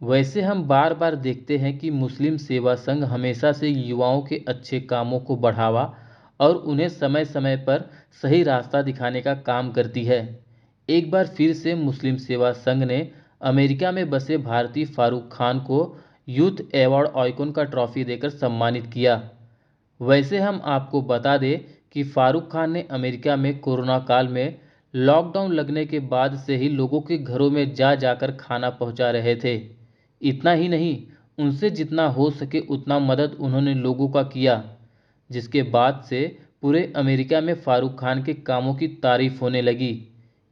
वैसे हम बार बार देखते हैं कि मुस्लिम सेवा संघ हमेशा से युवाओं के अच्छे कामों को बढ़ावा और उन्हें समय समय पर सही रास्ता दिखाने का काम करती है। एक बार फिर से मुस्लिम सेवा संघ ने अमेरिका में बसे भारतीय फारूक खान को यूथ अवार्ड आइकॉन का ट्रॉफी देकर सम्मानित किया। वैसे हम आपको बता दें कि फारूक खान ने अमेरिका में कोरोना काल में लॉकडाउन लगने के बाद से ही लोगों के घरों में जा जाकर खाना पहुंचा रहे थे। इतना ही नहीं, उनसे जितना हो सके उतना मदद उन्होंने लोगों का किया, जिसके बाद से पूरे अमेरिका में फारूक खान के कामों की तारीफ होने लगी।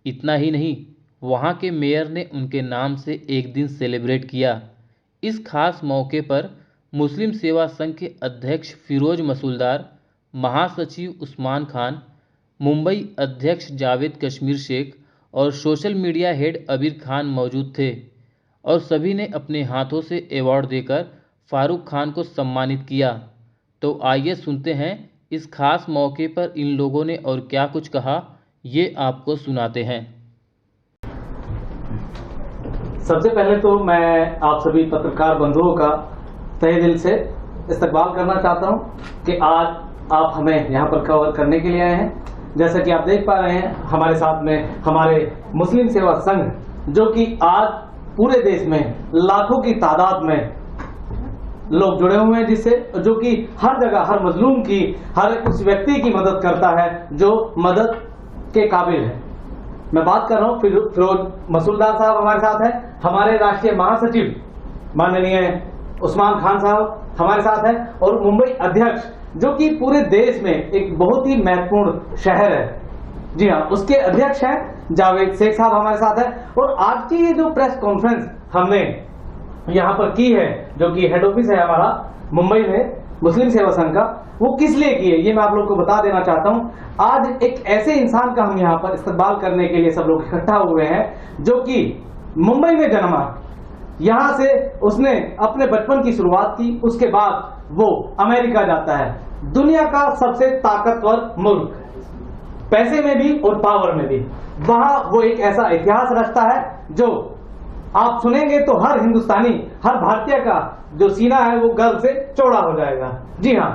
इतना ही नहीं, वहाँ के मेयर ने उनके नाम से एक दिन सेलिब्रेट किया। इस खास मौके पर मुस्लिम सेवा संघ के अध्यक्ष फिरोज मसूलदार, महासचिव उस्मान खान, मुंबई अध्यक्ष जावेद कश्मीर शेख और सोशल मीडिया हेड अबीर खान मौजूद थे और सभी ने अपने हाथों से अवार्ड देकर फारूक खान को सम्मानित किया। तो आइए सुनते हैं इस खास मौके पर इन लोगों ने और क्या कुछ कहा, ये आपको सुनाते हैं। सबसे पहले तो मैं आप सभी पत्रकार बंधुओं का तहे दिल से इस्तकबाल करना चाहता हूं कि आज आप हमें यहां पर कवर करने के लिए आए हैं। जैसा कि आप देख पा रहे हैं, हमारे साथ में हमारे मुस्लिम सेवा संघ, जो कि आज पूरे देश में लाखों की तादाद में लोग जुड़े हुए हैं, जिससे जो कि हर जगह हर मजलूम की, हर उस व्यक्ति की मदद करता है जो मदद के काबिल है। मैं बात कर रहा हूं फिरोज मसूलदार साहब हमारे साथ हैं, हमारे राष्ट्रीय महासचिव माननीय उस्मान खान साहब हमारे साथ हैं, और मुंबई अध्यक्ष, जो कि पूरे देश में एक बहुत ही महत्वपूर्ण शहर है, जी हाँ, उसके अध्यक्ष हैं जावेद शेख साहब हमारे साथ हैं। और आज की ये जो प्रेस कॉन्फ्रेंस हमने यहाँ पर की है, जो कि हेड ऑफिस है हमारा मुंबई में मुस्लिम सेवा संघ का, वो किस लिए की है ये मैं आप लोग को बता देना चाहता हूँ। आज एक ऐसे इंसान का हम यहाँ पर इस्तकबाल करने के लिए सब लोग इकट्ठा हुए हैं, जो कि मुंबई में जन्मा, यहाँ से उसने अपने बचपन की शुरुआत की, उसके बाद वो अमेरिका जाता है, दुनिया का सबसे ताकतवर मुल्क, पैसे में भी और पावर में भी। वहां वो एक ऐसा इतिहास रचता है जो आप सुनेंगे तो हर हिंदुस्तानी, हर भारतीय का जो सीना है वो गर्व से चौड़ा हो जाएगा। जी हाँ,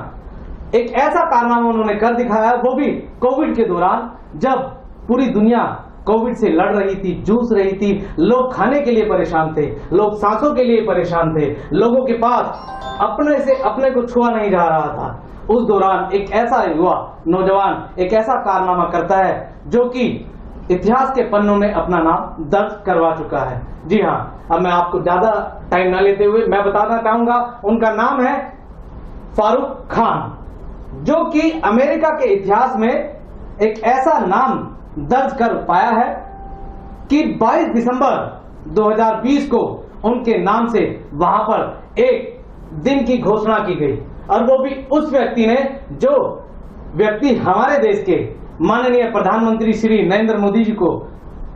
एक ऐसा कारनामा उन्होंने कर दिखाया, वो भी कोविड के दौरान, जब पूरी दुनिया कोविड से लड़ रही थी, जूझ रही थी, लोग खाने के लिए परेशान थे, लोग सांसों के लिए परेशान थे, लोगों के पास अपने से अपने को छुआ नहीं जा रहा था। उस दौरान एक ऐसा युवा नौजवान एक ऐसा कारनामा करता है जो कि इतिहास के पन्नों में अपना नाम दर्ज करवा चुका है। जी हाँ, अब मैं आपको ज्यादा टाइम ना लेते हुए मैं बताना चाहूंगा, उनका नाम है फारूक खान, जो कि अमेरिका के इतिहास में एक ऐसा नाम दर्ज कर पाया है कि 22 दिसंबर 2020 को उनके नाम से वहां पर एक दिन की घोषणा की गई, और वो भी उस व्यक्ति ने जो व्यक्ति हमारे देश के माननीय प्रधानमंत्री श्री नरेंद्र मोदी जी को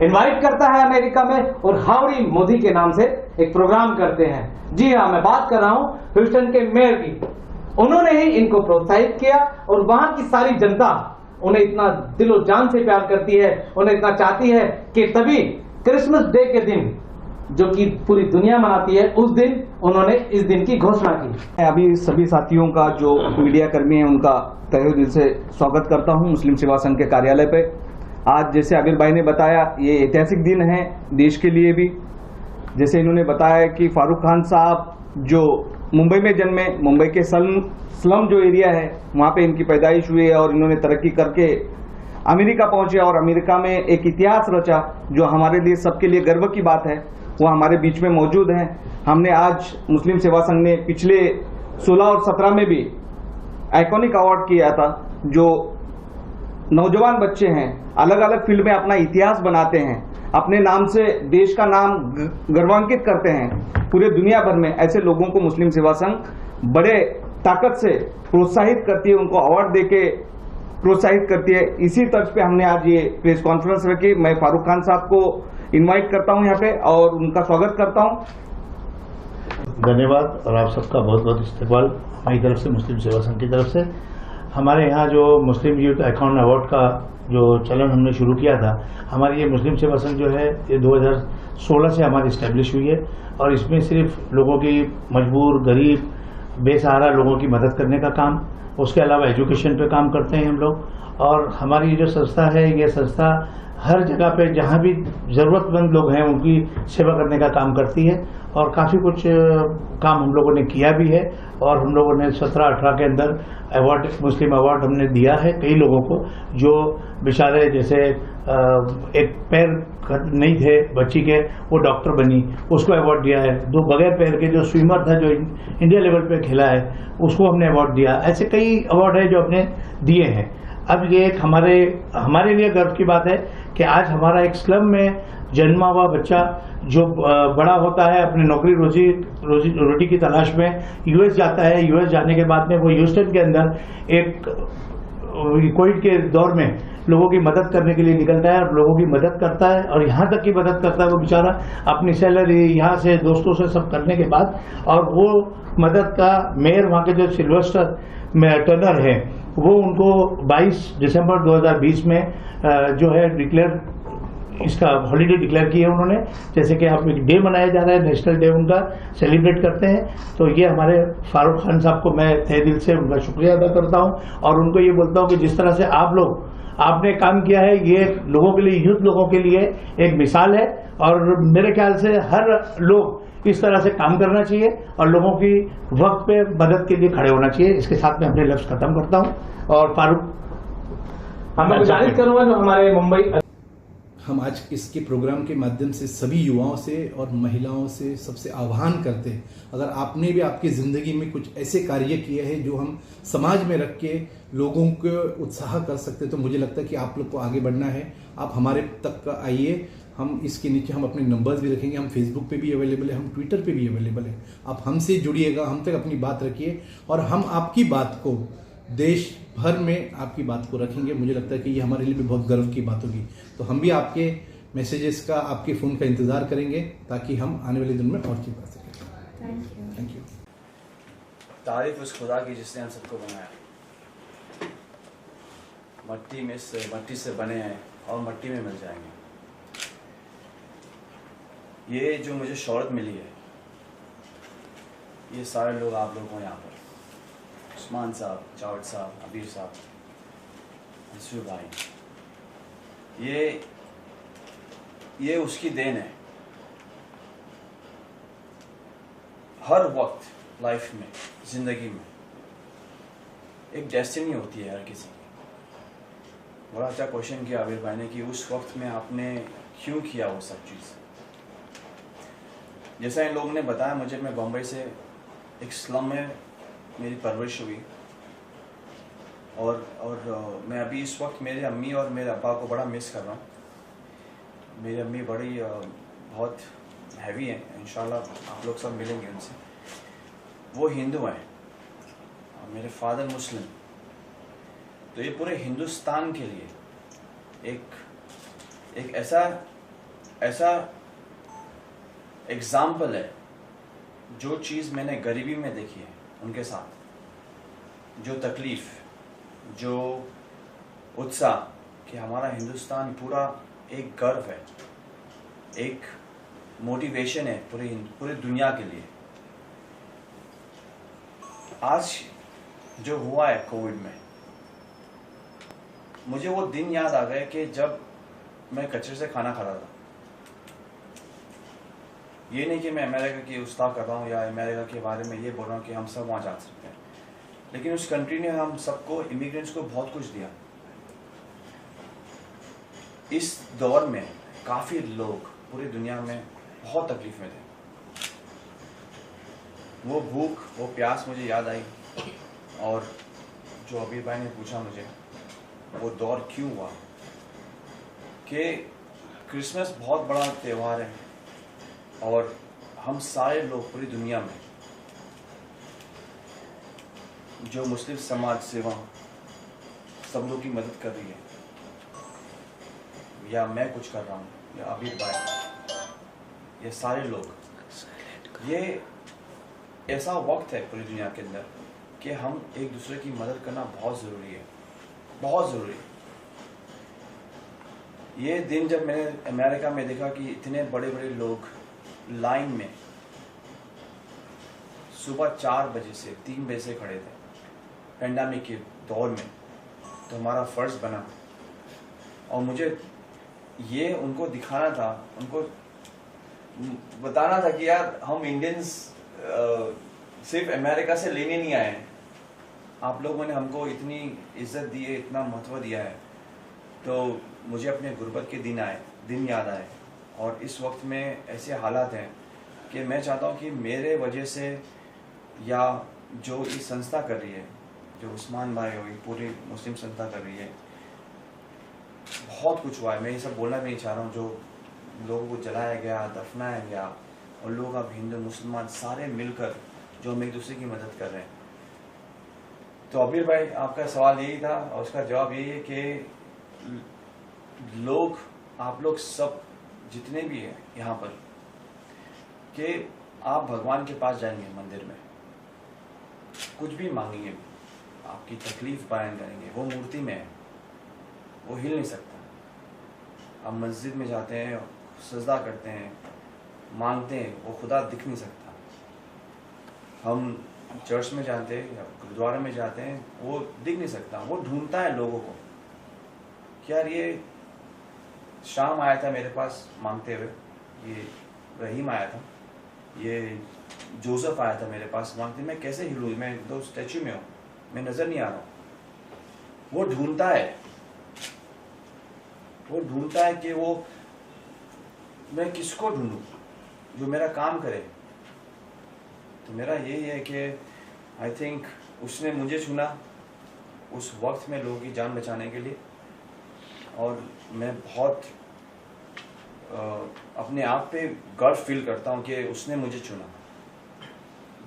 इनवाइट करता है अमेरिका में, और हाउडी मोदी के नाम से एक प्रोग्राम करते हैं। जी हाँ, मैं बात कर रहा हूं ह्यूस्टन के मेयर की। उन्होंने ही इनको प्रोत्साहित किया, और वहां की सारी जनता उन्हें इतना दिलो जान से प्यार करती है, उन्हें इतना चाहती है कि तभी क्रिसमस डे के दिन, जो कि पूरी दुनिया मनाती है, उस दिन उन्होंने इस दिन की घोषणा की। अभी सभी साथियों का जो मीडिया कर्मी है उनका तहे दिल से स्वागत करता हूं मुस्लिम सेवा संघ के कार्यालय पे। आज जैसे आबिर भाई ने बताया, ये ऐतिहासिक दिन है देश के लिए भी। जैसे इन्होंने बताया कि फारूक खान साहब जो मुंबई में जन्मे, मुंबई के स्लम जो एरिया है वहाँ पे इनकी पैदाइश हुई है, और इन्होंने तरक्की करके अमेरिका पहुंचे और अमेरिका में एक इतिहास रचा जो हमारे लिए सबके लिए गर्व की बात है। वो हमारे बीच में मौजूद हैं। हमने आज मुस्लिम सेवा संघ ने पिछले 16 और 17 में भी आइकॉनिक अवार्ड किया था, जो नौजवान बच्चे हैं अलग अलग फील्ड में अपना इतिहास बनाते हैं, अपने नाम से देश का नाम गर्वान्वित करते हैं पूरे दुनिया भर में। ऐसे लोगों को मुस्लिम सेवा संघ बड़े ताकत से प्रोत्साहित करती है, उनको अवार्ड देके प्रोत्साहित करती है। इसी तर्ज पे हमने आज ये प्रेस कॉन्फ्रेंस रखी। मैं फारूक खान साहब को इनवाइट करता हूं यहाँ पे और उनका स्वागत करता हूं। धन्यवाद और आप सबका बहुत बहुत इस्तकबाल हमारी तरफ से, मुस्लिम सेवा संघ की तरफ से। हमारे यहाँ जो मुस्लिम यूथ आइकॉन अवार्ड का जो चलन हमने शुरू किया था, हमारी ये मुस्लिम सेवा संघ जो है ये 2016 से हमारी इस्टेब्लिश हुई है और इसमें सिर्फ लोगों की मजबूर, गरीब, बेसहारा लोगों की मदद करने का काम, उसके अलावा एजुकेशन पे काम करते हैं हम लोग। और हमारी जो संस्था है ये संस्था हर जगह पे जहाँ भी ज़रूरतमंद लोग हैं उनकी सेवा करने का काम करती है और काफ़ी कुछ काम हम लोगों ने किया भी है। और हम लोगों ने 17-18 के अंदर अवार्ड, मुस्लिम अवार्ड हमने दिया है कई लोगों को जो बेचारे, जैसे एक पैर नहीं थे बच्ची के, वो डॉक्टर बनी, उसको अवार्ड दिया है। 2 बगैर पैर के जो स्विमर था जो इंडिया लेवल पे खेला है उसको हमने अवार्ड दिया। ऐसे कई अवार्ड है जो हमने दिए हैं। अब ये एक हमारे लिए गर्व की बात है कि आज हमारा एक स्लम में जन्मा हुआ बच्चा जो बड़ा होता है, अपनी नौकरी रोटी की तलाश में यूएस जाता है। यूएस जाने के बाद में वो ह्यूस्टन के अंदर एक कोविड के दौर में लोगों की मदद करने के लिए निकलता है और लोगों की मदद करता है और यहाँ तक की मदद करता है वो बेचारा अपनी सैलरी यहाँ से दोस्तों से सब करने के बाद, और वो मदद का मेयर वहाँ के जो सिल्वेस्टर टर्नर है वो उनको 22 दिसंबर 2020 में जो है इसका हॉलीडे डिक्लेयर किया उन्होंने। जैसे कि आप एक डे मनाया जा रहा है, नेशनल डे उनका सेलिब्रेट करते हैं। तो ये हमारे फारूक खान साहब को मैं तहे दिल से उनका शुक्रिया अदा करता हूँ और उनको ये बोलता हूँ कि जिस तरह से आपने काम किया है ये लोगों के लिए, यूथ लोगों के लिए एक मिसाल है और मेरे ख्याल से हर लोग इस तरह से काम करना चाहिए और लोगों की वक्त पे मदद के लिए खड़े होना चाहिए। इसके साथ मैं अपने लफ्ज खत्म करता हूँ और फारूक मैं गुजारिश करूंगा जो हमारे मुंबई, हम आज इसके प्रोग्राम के माध्यम से सभी युवाओं से और महिलाओं से सबसे आह्वान करते हैं, अगर आपने भी आपकी ज़िंदगी में कुछ ऐसे कार्य किए हैं जो हम समाज में रख के लोगों को उत्साह कर सकते, तो मुझे लगता है कि आप लोग को आगे बढ़ना है। आप हमारे तक आइए, हम इसके नीचे हम अपने नंबर्स भी रखेंगे। हम फेसबुक पे भी अवेलेबल है, हम ट्विटर पे भी अवेलेबल है। आप हमसे जुड़िएगा, हम तक अपनी बात रखिए और हम आपकी बात को देश भर में आपकी बात को रखेंगे। मुझे लगता है कि ये हमारे लिए भी बहुत गर्व की बात होगी। तो हम भी आपके मैसेजेस का, आपके फ़ोन का इंतज़ार करेंगे ताकि हम आने वाले दिनों में और चीज़ कर सकें। Thank you. तारीफ उस खुदा की जिसने हम सबको बनाया। मट्टी से बने हैं और मट्टी में मिल जाएंगे। ये जो मुझे शोहरत मिली है, ये सारे लोग आप लोग को यहाँ पर, उस्मान साहब, जावेद साहब, अबीर साहब, अंसू भाई, ये उसकी देन है। हर वक्त लाइफ में, जिंदगी में एक डेस्टिनी होती है हर किसी की। बड़ा अच्छा क्वेश्चन किया आबिर भाई ने कि उस वक्त में आपने क्यों किया वो सब चीज़। जैसा इन लोगों ने बताया मुझे, मैं बम्बई से एक स्लम में मेरी परवरिश हुई और मैं अभी इस वक्त मेरे अम्मी और मेरे अब्बा को बड़ा मिस कर रहा हूँ। मेरी अम्मी बड़ी बहुत हैवी हैं, इंशाल्लाह आप लोग सब मिलेंगे उनसे। वो हिंदू हैं और मेरे फादर मुस्लिम। तो ये पूरे हिंदुस्तान के लिए एक ऐसा एग्जाम्पल है। जो चीज़ मैंने गरीबी में देखी है उनके साथ, जो तकलीफ़, जो उत्साह कि हमारा हिंदुस्तान पूरा एक गर्व है, एक मोटिवेशन है पूरी दुनिया के लिए। आज जो हुआ है कोविड में, मुझे वो दिन याद आ गए कि जब मैं कचरे से खाना खा रहा था। ये नहीं कि मैं अमेरिका की उस्ताद कर रहा हूँ या अमेरिका के बारे में ये बोल रहा हूँ कि हम सब वहाँ जा सकते हैं, लेकिन उस कंट्री ने हम सबको, इमिग्रेंट्स को बहुत कुछ दिया। इस दौर में काफ़ी लोग पूरी दुनिया में बहुत तकलीफ में थे। वो भूख, वो प्यास मुझे याद आई। और जो अबीर भाई ने पूछा मुझे वो दौर क्यों हुआ, कि क्रिसमस बहुत बड़ा त्यौहार है और हम सारे लोग पूरी दुनिया में, जो मुस्लिम समाज सेवा सब लोग की मदद कर रही है, या मैं कुछ कर रहा हूँ या अबीर भाई, ये सारे लोग, ये ऐसा वक्त है पूरी दुनिया के अंदर कि हम एक दूसरे की मदद करना बहुत ज़रूरी है, बहुत ज़रूरी है। ये दिन जब मैंने अमेरिका में देखा कि इतने बड़े बड़े लोग लाइन में सुबह 4 बजे से 3 बजे से खड़े थे पेंडेमिक के दौर में, तो हमारा फ़र्ज़ बना और मुझे ये उनको दिखाना था, उनको बताना था कि यार हम इंडियंस सिर्फ अमेरिका से लेने नहीं आए हैं, आप लोगों ने हमको इतनी इज्जत दी है, इतना महत्व दिया है। तो मुझे अपने गुर्बत के दिन याद आए और इस वक्त में ऐसे हालात हैं कि मैं चाहता हूँ कि मेरे वजह से या जो इस संस्था कर रही है, जो उस्मान भाई हो, पूरी मुस्लिम संस्था कर रही है, बहुत कुछ हुआ है। मैं ये सब बोलना भी नहीं चाह रहा हूँ। जो लोगों को जलाया गया, दफनाया गया, और लोग अब हिंदू मुसलमान सारे मिलकर जो हम एक दूसरे की मदद कर रहे हैं। तो अबीर भाई, आपका सवाल यही था और उसका जवाब यही है कि आप लोग सब जितने भी हैं यहाँ पर, कि आप भगवान के पास जाएंगे मंदिर में, कुछ भी मांगेंगे, आपकी तकलीफ बयान करेंगे, वो मूर्ति में है, वो हिल नहीं सकता। आप मस्जिद में जाते हैं, सजदा करते हैं, मांगते हैं, वो खुदा दिख नहीं सकता। हम चर्च में जाते हैं या गुरुद्वारे में जाते हैं, वो दिख नहीं सकता। वो ढूंढता है लोगों को कि यार ये शाम आया था मेरे पास मांगते हुए, ये रहीम आया था, ये जोसेफ आया था मेरे पास मांगते, मैं कैसे हिलूँ, मैं तो स्टैचू में हूँ, मैं नजर नहीं आ रहा हूँ। वो ढूंढता है कि वो मैं किसको ढूंढूं जो मेरा काम करे। तो मेरा यही है कि आई थिंक उसने मुझे चुना उस वक्त में लोगों की जान बचाने के लिए, और मैं बहुत अपने आप पे गर्व फील करता हूँ कि उसने मुझे चुना,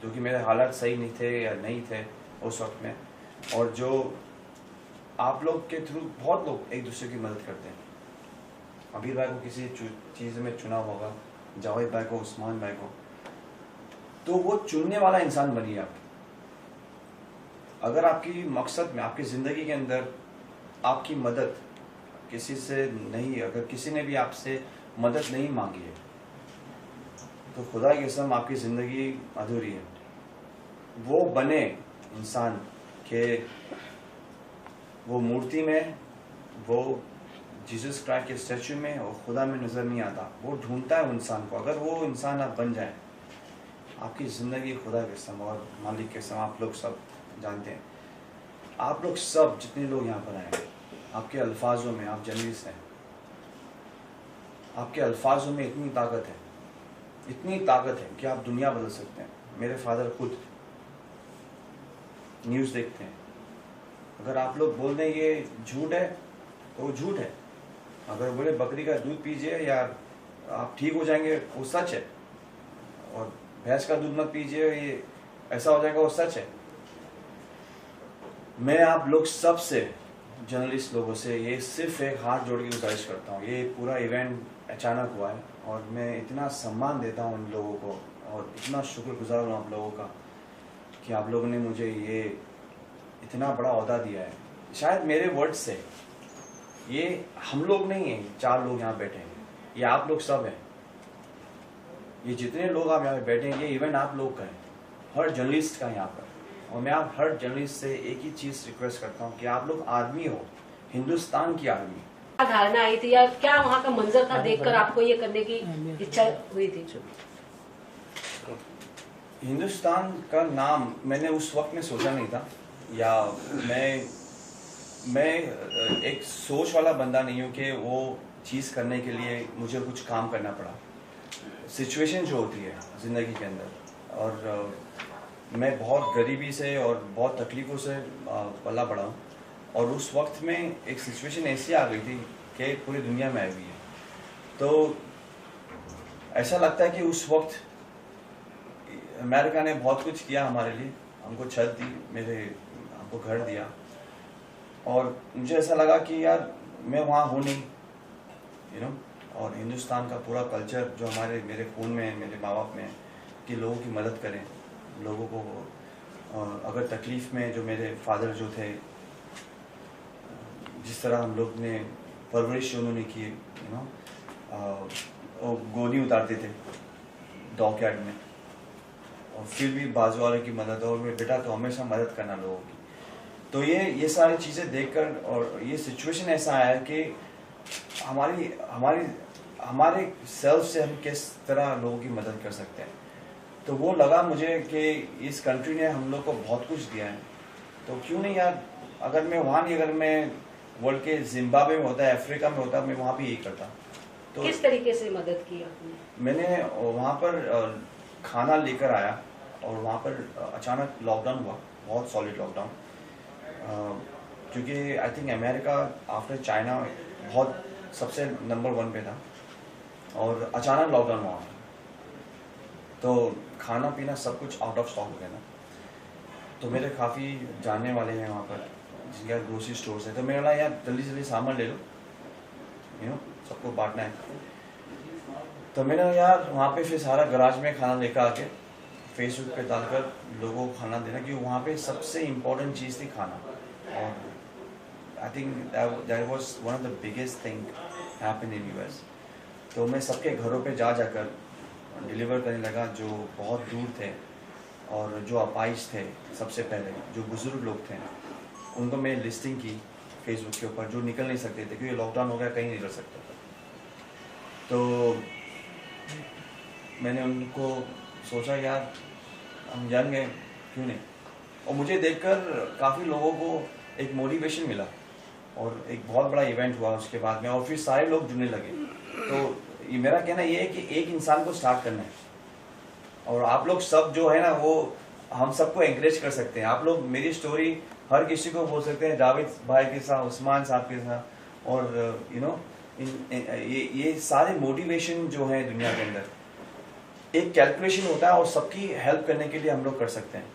जो कि मेरे हालात सही नहीं थे या नहीं थे उस वक्त में। और जो आप लोग के थ्रू बहुत लोग एक दूसरे की मदद करते हैं। अबीर भाई को किसी चीज़ में चुना होगा, जावेद भाई को, उस्मान भाई को, तो वो चुनने वाला इंसान बनिए आप। अगर आपकी मकसद में, आपकी ज़िंदगी के अंदर आपकी मदद किसी से नहीं, अगर किसी ने भी आपसे मदद नहीं मांगी है, तो खुदा की कसम आपकी ज़िंदगी अधूरी है। वो बने इंसान के वो मूर्ति में, वो जीसस क्राइस्ट के स्टैचू में और खुदा में नज़र नहीं आता। वो ढूंढता है इंसान को। अगर वो इंसान आप बन जाए, आपकी ज़िंदगी खुदा के सम और मालिक के सम। आप लोग सब जानते हैं, आप लोग सब जितने लोग यहाँ पर आए, आपके अल्फाजों में आप जर्नलिस्ट हैं, आपके अल्फाजों में इतनी ताकत है कि आप दुनिया बदल सकते हैं। मेरे फादर खुद न्यूज़ देखते हैं। अगर आप लोग बोल दें ये झूठ है तो वो झूठ है। अगर बोले बकरी का दूध पीजिए या आप ठीक हो जाएंगे, वो सच है। और भैंस का दूध मत पीजिए, ये ऐसा हो जाएगा, वो सच है। मैं आप लोग सब से, जर्नलिस्ट लोगों से, ये सिर्फ एक हाथ जोड़ के गुजारिश करता हूँ। ये पूरा इवेंट अचानक हुआ है और मैं इतना सम्मान देता हूँ उन लोगों को और इतना शुक्रगुजार हूँ आप लोगों का कि आप लोगों ने मुझे ये इतना बड़ा ओहदा दिया है। शायद मेरे वर्ड से, ये हम लोग नहीं हैं 4 लोग यहाँ बैठे हैं, ये आप लोग सब हैं। ये जितने लोग आप यहाँ पे बैठे हैं, ये इवेंट आप लोग का है, हर जर्नलिस्ट का यहाँ पर। और मैं आप हर जर्नलिस्ट से एक ही चीज़ रिक्वेस्ट करता हूँ कि आप लोग आर्मी हो, हिंदुस्तान की आर्मी। क्या धारणा आई थी या क्या वहाँ का मंजर था देखकर आपको ये करने की इच्छा हुई थी? हिंदुस्तान का नाम मैंने उस वक्त में सोचा नहीं था, या मैं एक सोच वाला बंदा नहीं हूँ कि वो चीज़ करने के लिए मुझे कुछ काम करना पड़ा। सिचुएशन जो होती है ज़िंदगी के अंदर, और मैं बहुत गरीबी से और बहुत तकलीफ़ों से पला पड़ा हूँ, और उस वक्त में एक सिचुएशन ऐसी आ गई थी कि पूरी दुनिया में आई हुई है। तो ऐसा लगता है कि उस वक्त अमेरिका ने बहुत कुछ किया हमारे लिए, हमको छत दी, हमको घर दिया, और मुझे ऐसा लगा कि यार मैं वहाँ हूँ नहीं, और हिंदुस्तान का पूरा कल्चर जो मेरे खून में है, मेरे माँ बाप में है, कि लोगों की मदद करें, लोगों को और अगर तकलीफ़ में जो मेरे फादर जो थे, जिस तरह हम लोग ने परवरिश उन्होंने की, वो गोली उतारते थे डॉकयार्ड में, और फिर भी बाजू वाले की मदद, और मेरे बेटा तो हमेशा मदद करना लोगों की। तो ये सारी चीज़ें देखकर और ये सिचुएशन ऐसा आया कि हमारे सेल्फ से हम किस तरह लोगों की मदद कर सकते हैं। तो वो लगा मुझे कि इस कंट्री ने हम लोग को बहुत कुछ दिया है, तो क्यों नहीं यार, अगर मैं वहाँ नहीं, अगर मैं वर्ल्ड के जिम्बाब्वे में होता, अफ्रीका में होता, मैं वहाँ भी यही करता। तो किस तरीके से मदद की आपने? मैंने वहाँ पर खाना लेकर आया, और वहाँ पर अचानक लॉकडाउन हुआ, बहुत सॉलिड लॉकडाउन, क्योंकि I think America after China बहुत सबसे नंबर 1 पे था, और अचानक लॉकडाउन हुआ, तो खाना पीना सब कुछ आउट ऑफ स्टॉक हो गया ना। तो मेरे काफ़ी जानने वाले हैं वहाँ पर जिनका ग्रोसरी स्टोर्स है, तो मैंने बोला यार जल्दी जल्दी सामान ले लो, सबको बांटना है। तो मैंने यार वहाँ पे फिर सारा गराज में खाना लेकर आके फेसबुक पे डालकर लोगों को खाना देना, क्योंकि वहाँ पे सबसे इम्पोर्टेंट चीज़ थी खाना। और I think that was one of the biggest thing happen in US। तो मैं सबके घरों पे जाकर डिलीवर करने लगा, जो बहुत दूर थे और जो अपाइज थे, सबसे पहले जो बुज़ुर्ग लोग थे, उनको मैं लिस्टिंग की फेसबुक के ऊपर, जो निकल नहीं सकते थे क्योंकि लॉकडाउन हो गया, कहीं नहीं निकल सकते थे। तो मैंने उनको सोचा यार हम यंग हैं, क्यों नहीं। और मुझे देखकर काफ़ी लोगों को एक मोटिवेशन मिला, और एक बहुत बड़ा इवेंट हुआ उसके बाद में, और फिर सारे लोग जुड़ने लगे। तो ये मेरा कहना ये है कि एक इंसान को स्टार्ट करना है, और आप लोग सब जो है ना, वो हम सबको एंकरेज कर सकते हैं। आप लोग मेरी स्टोरी हर किसी को बोल सकते हैं, जावेद भाई के साथ, उस्मान साहब के साथ, और ये सारे मोटिवेशन जो है दुनिया के अंदर, एक कैलकुलेशन होता है, और सबकी हेल्प करने के लिए हम लोग कर सकते हैं।